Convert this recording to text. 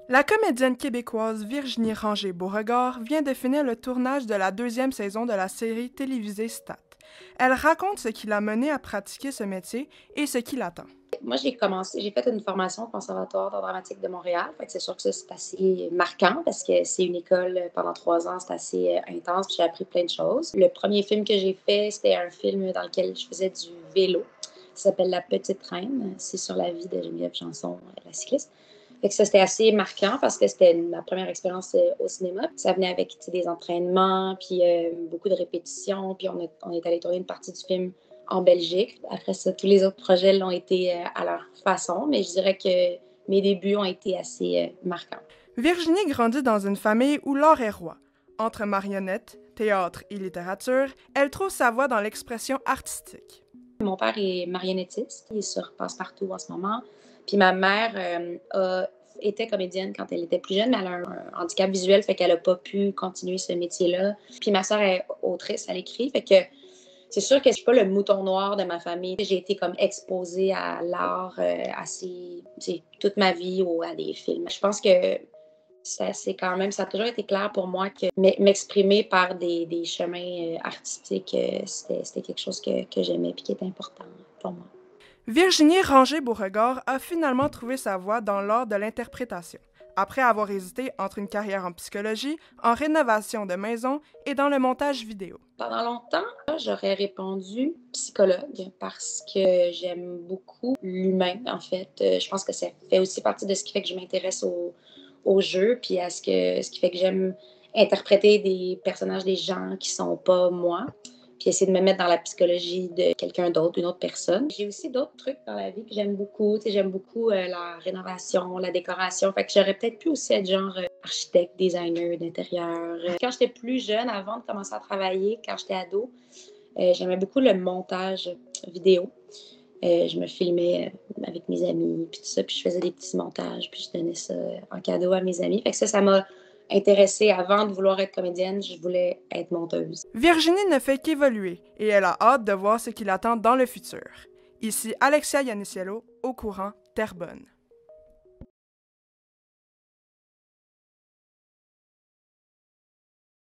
La comédienne québécoise Virginie Ranger-Beauregard vient de finir le tournage de la deuxième saison de la série télévisée Stat. Elle raconte ce qui l'a menée à pratiquer ce métier et ce qui l'attend. Moi, j'ai fait une formation au Conservatoire d'art dramatique de Montréal. Fait que c'est sûr que ça, c'est assez marquant parce que c'est une école pendant 3 ans, c'est assez intense, puis j'ai appris plein de choses. Le premier film que j'ai fait, c'était un film dans lequel je faisais du vélo. Ça s'appelle La Petite Reine. C'est sur la vie de Geneviève Janson, la cycliste. Fait que ça, c'était assez marquant parce que c'était ma première expérience au cinéma. Ça venait avec des entraînements, puis beaucoup de répétitions, puis on est allé tourner une partie du film en Belgique. Après ça, tous les autres projets l'ont été à leur façon, mais je dirais que mes débuts ont été assez marquants. Virginie grandit dans une famille où l'art est roi. Entre marionnettes, théâtre et littérature, elle trouve sa voie dans l'expression artistique. Mon père est marionnettiste, il est sur Passe-Partout en ce moment. Puis ma mère était comédienne quand elle était plus jeune, mais elle a un handicap visuel, fait qu'elle n'a pas pu continuer ce métier-là. Puis ma soeur est autrice, elle écrit, fait que c'est sûr que je suis pas le mouton noir de ma famille. J'ai été comme exposée à l'art toute ma vie ou à des films. Je pense que c'est quand même, ça a toujours été clair pour moi que m'exprimer par des chemins artistiques, c'était quelque chose que j'aimais et qui était important pour moi. Virginie Ranger-Beauregard a finalement trouvé sa voie dans l'art de l'interprétation, après avoir hésité entre une carrière en psychologie, en rénovation de maisons et dans le montage vidéo. Pendant longtemps, j'aurais répondu psychologue parce que j'aime beaucoup l'humain, en fait. Je pense que ça fait aussi partie de ce qui fait que je m'intéresse au jeu, puis ce qui fait que j'aime interpréter des personnages, des gens qui sont pas moi, puis essayer de me mettre dans la psychologie de quelqu'un d'autre, d'une autre personne. J'ai aussi d'autres trucs dans la vie que j'aime beaucoup. Tu sais, j'aime beaucoup la rénovation, la décoration. Fait que j'aurais peut-être pu aussi être genre architecte, designer d'intérieur. Quand j'étais plus jeune, avant de commencer à travailler, quand j'étais ado, j'aimais beaucoup le montage vidéo. Je me filmais avec mes amis, puis tout ça, puis je faisais des petits montages, puis je donnais ça en cadeau à mes amis. Fait que ça m'a intéressée. Avant de vouloir être comédienne, je voulais être monteuse. Virginie ne fait qu'évoluer et elle a hâte de voir ce qui l'attend dans le futur. Ici Alexia Yaniciello, au courant, Terrebonne.